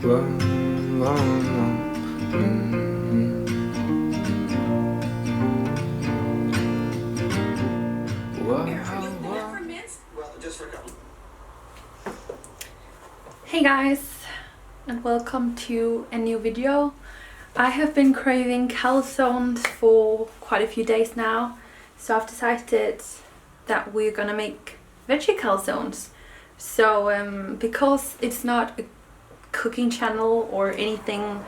Hey guys, and welcome to a new video. I have been craving calzones for quite a few days now, so I've decided that we're gonna make veggie calzones. So because it's not a cooking channel or anything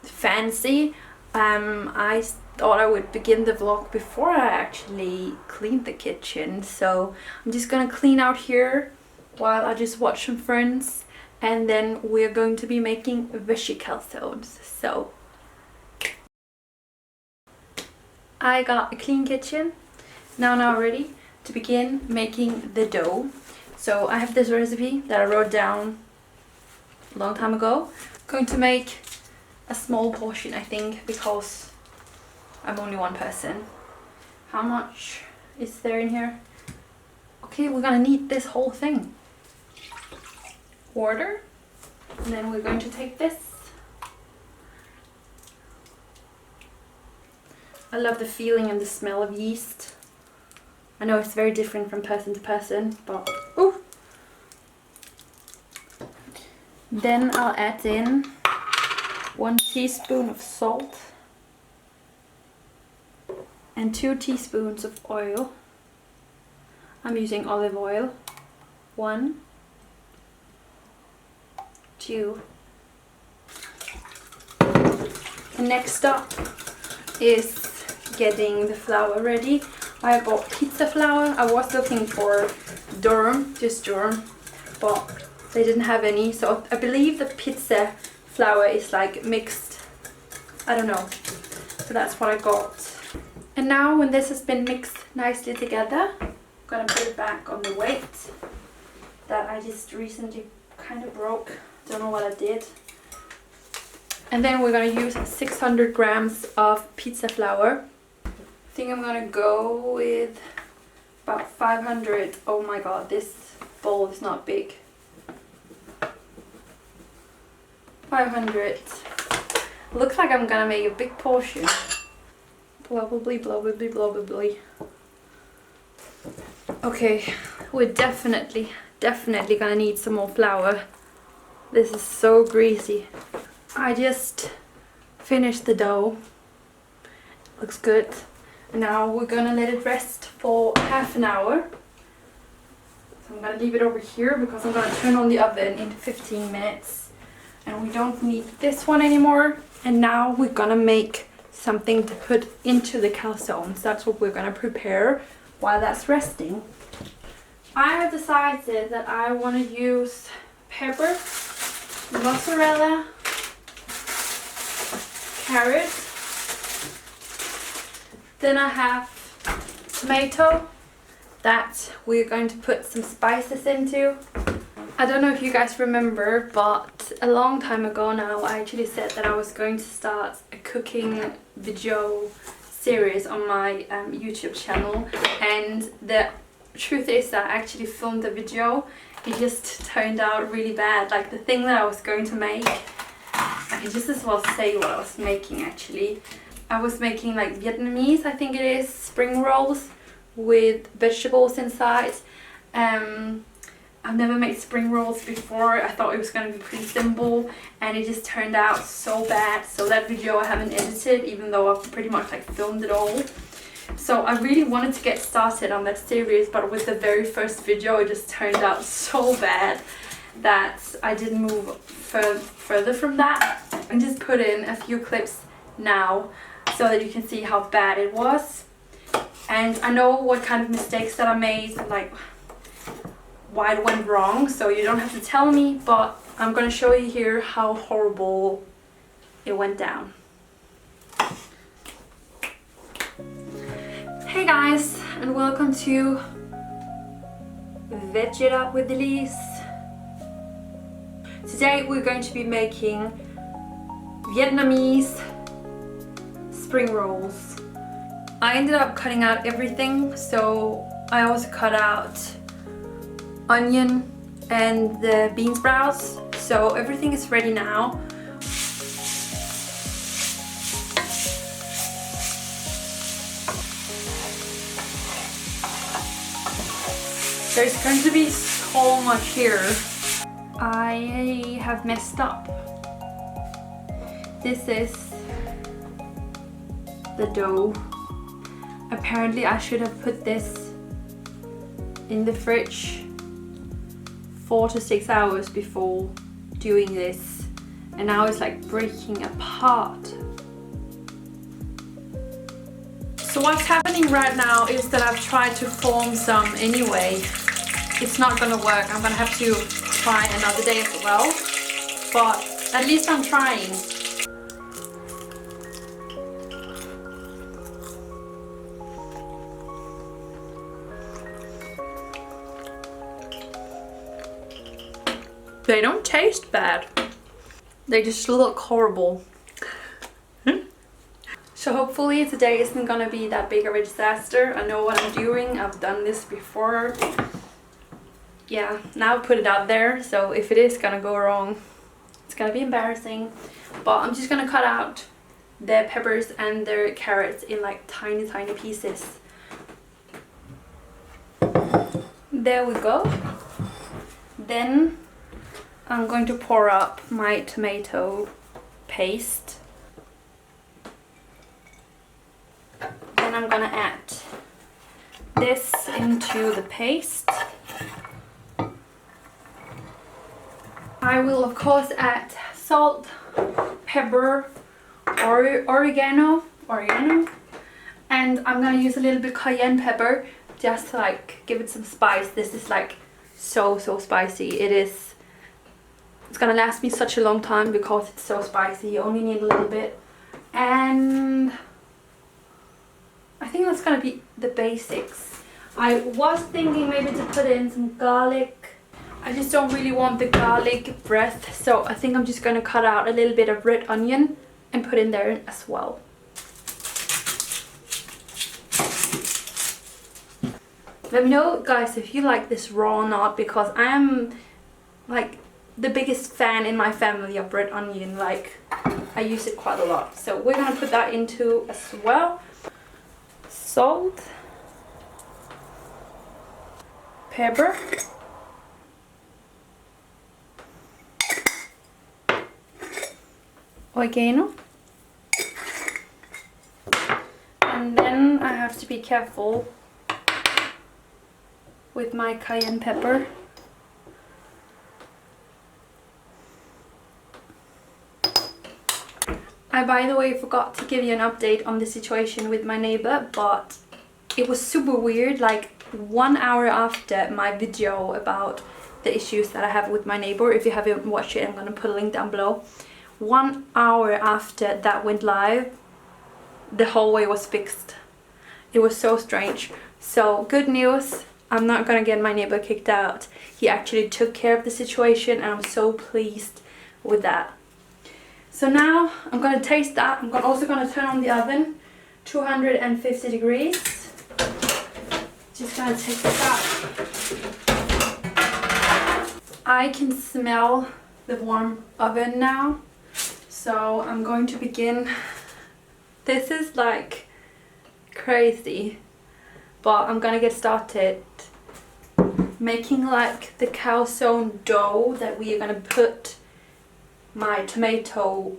fancy, I thought I would begin the vlog before I actually cleaned the kitchen. So I'm just gonna clean out here while I just watch some friends, and then we're going to be making veggie calzones. So I got a clean kitchen now ready to begin making the dough. So I have this recipe that I wrote down a long time ago. I'm going to make a small portion, I think, because I'm only one person. How much is there in here? Okay, we're gonna need this whole thing. Water, and then we're going to take this. I love the feeling and the smell of yeast. I know it's very different from person to person, but ooh. Then I'll add in 1 teaspoon of salt and 2 teaspoons of oil. I'm using olive oil. 1, 2. The next step is getting the flour ready. I bought pizza flour. I was looking for durum, just durum, but they didn't have any, so I believe the pizza flour is like mixed, I don't know, so that's what I got. And now when this has been mixed nicely together, I'm gonna put it back on the weight that I just recently kind of broke. Don't know what I did. And then we're gonna use 600 grams of pizza flour. I think I'm gonna go with about 500. Oh my god, this bowl is not big. 500. Looks like I'm gonna make a big portion. Probably. Okay, we're definitely gonna need some more flour. This is so greasy. I just finished the dough. Looks good. Now we're gonna let it rest for half an hour. So I'm gonna leave it over here because I'm gonna turn on the oven in 15 minutes. And we don't need this one anymore. And now we're gonna make something to put into the calzones. That's what we're gonna prepare while that's resting. I have decided that I want to use pepper, mozzarella, carrot. Then I have tomato that we're going to put some spices into. I don't know if you guys remember, but a long time ago now I actually said that I was going to start a cooking video series on my YouTube channel, and the truth is that I actually filmed the video. It just turned out really bad. Like the thing that I was going to make, I can just as well say what I was making actually. I was making like Vietnamese, I think it is, spring rolls with vegetables inside. I've never made spring rolls before. I thought it was going to be pretty simple, and it just turned out so bad. So that video I haven't edited, even though I've pretty much like filmed it all. So I really wanted to get started on that series, but with the very first video it just turned out so bad that I didn't move further from that. And just put in a few clips now so that you can see how bad it was. And I know what kind of mistakes that I made, like why it went wrong, so you don't have to tell me, but I'm gonna show you here how horrible it went down. Hey guys, and welcome to Veg It Up with Elise. Today we're going to be making Vietnamese spring rolls. I ended up cutting out everything, so I also cut out onion and the bean sprouts, So everything is ready now. There's going to be so much here. I have messed up. This is the dough. Apparently I should have put this in the fridge 4 to 6 hours before doing this, and now it's like breaking apart. So what's happening right now is that I've tried to form some anyway. It's not gonna work. I'm gonna have to try another day as well, but at least I'm trying. They don't taste bad. They just look horrible. So hopefully today isn't gonna be that big of a disaster. I know what I'm doing. I've done this before. Yeah, now I've put it out there. So if it is gonna go wrong, it's gonna be embarrassing. But I'm just gonna cut out the peppers and the carrots in like tiny pieces. There we go. Then I'm going to pour up my tomato paste. Then I'm gonna add this into the paste. I will of course add salt, pepper, oregano, and I'm gonna use a little bit cayenne pepper just to like give it some spice. This is like so spicy. It's gonna last me such a long time because it's so spicy. You only need a little bit. And I think that's gonna be the basics. I was thinking maybe to put in some garlic. I just don't really want the garlic breath, so I think I'm just gonna cut out a little bit of red onion and put in there as well. Let me know guys if you like this raw or not, because I am like the biggest fan in my family of red onion. Like I use it quite a lot, so we're gonna put that into as well. Salt, pepper, oregano, and then I have to be careful with my cayenne pepper. I, by the way, forgot to give you an update on the situation with my neighbor, but it was super weird. Like 1 hour after my video about the issues that I have with my neighbor, if you haven't watched it, I'm gonna put a link down below. 1 hour after that went live, the hallway was fixed. It was so strange. So good news, I'm not gonna get my neighbor kicked out. He actually took care of the situation, and I'm so pleased with that. So now I'm gonna taste that. I'm also gonna turn on the oven, 250 degrees. Just gonna take this out. I can smell the warm oven now. So I'm going to begin. This is like crazy, but I'm gonna get started making like the calzone dough that we are gonna put my tomato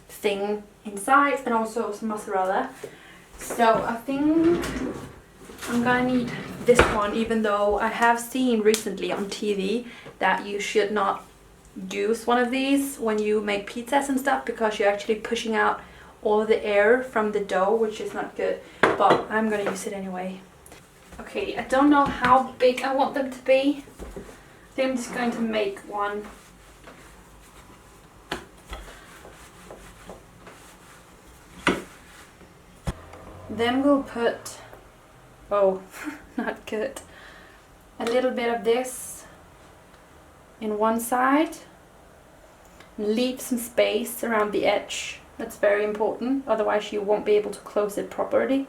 thing inside, and also some mozzarella. So I think I'm gonna need this one, even though I have seen recently on TV that you should not use one of these when you make pizzas and stuff, because you're actually pushing out all the air from the dough, which is not good, but I'm gonna use it anyway. Okay, I don't know how big I want them to be. I think I'm just going to make one. Then we'll put, oh, not good, a little bit of this in one side. Leave some space around the edge. That's very important, otherwise you won't be able to close it properly.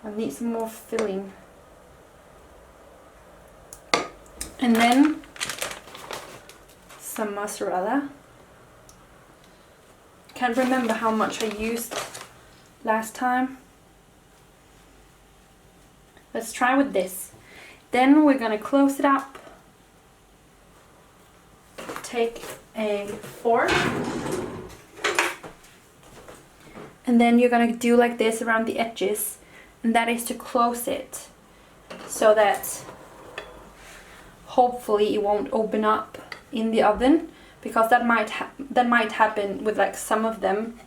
I need some more filling. And then some mozzarella. Can't remember how much I used last time. Let's try with this. Then we're gonna close it up. Take a fork. And then you're gonna do like this around the edges. And that is to close it. So that hopefully it won't open up in the oven. Because that might happen with like some of them.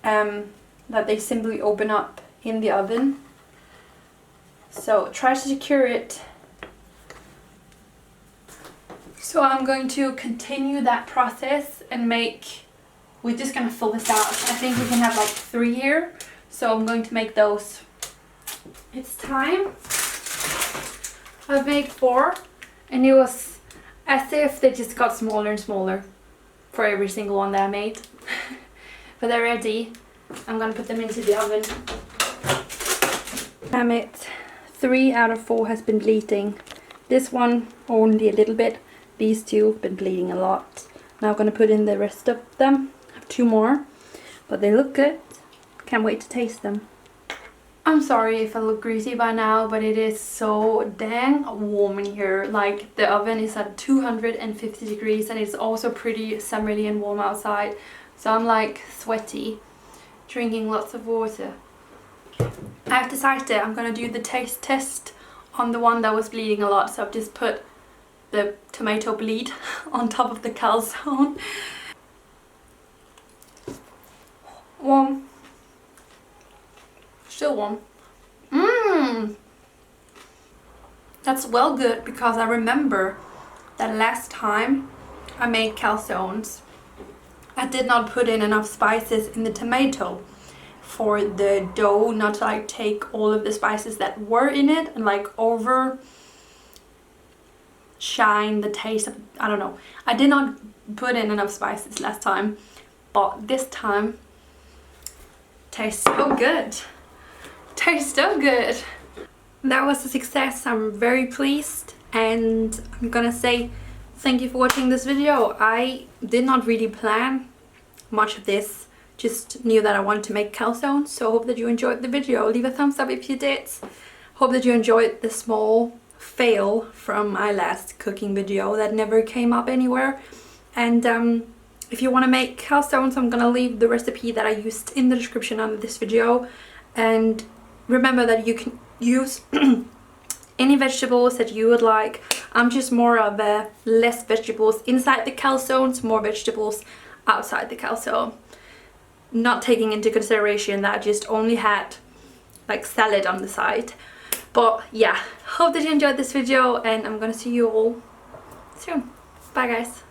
That they simply open up in the oven. So try to secure it. So I'm going to continue that process and make, we're just gonna fill this out. I think we can have like 3 here. So I'm going to make those. It's time. I've made 4 and it was as if they just got smaller and smaller for every single one that I made. But they're ready. I'm gonna put them into the oven. Damn it. 3 out of 4 has been bleeding. This one only a little bit. These 2 have been bleeding a lot. Now I'm going to put in the rest of them. I have 2 more. But they look good. Can't wait to taste them. I'm sorry if I look greasy by now, but it is so dang warm in here. Like the oven is at 250 degrees and it's also pretty summery and warm outside. So I'm like sweaty, drinking lots of water. I have decided I'm going to do the taste test on the one that was bleeding a lot. So I've just put the tomato bleed on top of the calzone. Warm. Still warm. That's well good, because I remember that last time I made calzones, I did not put in enough spices in the tomato for the dough not to like take all of the spices that were in it and like over shine the taste of, I don't know. I did not put in enough spices last time, but this time tastes so good. Tastes so good. That was a success. I'm very pleased, and I'm gonna say thank you for watching this video. I did not really plan much of this, just knew that I wanted to make calzones, so I hope that you enjoyed the video. Leave a thumbs up if you did. Hope that you enjoyed the small fail from my last cooking video that never came up anywhere. And if you want to make calzones, I'm gonna leave the recipe that I used in the description under this video. And remember that you can use any vegetables that you would like. I'm just more of a less vegetables inside the calzones, more vegetables outside the calzone. Not taking into consideration that I just only had like salad on the side. But yeah, hope that you enjoyed this video, and I'm gonna see you all soon. Bye guys.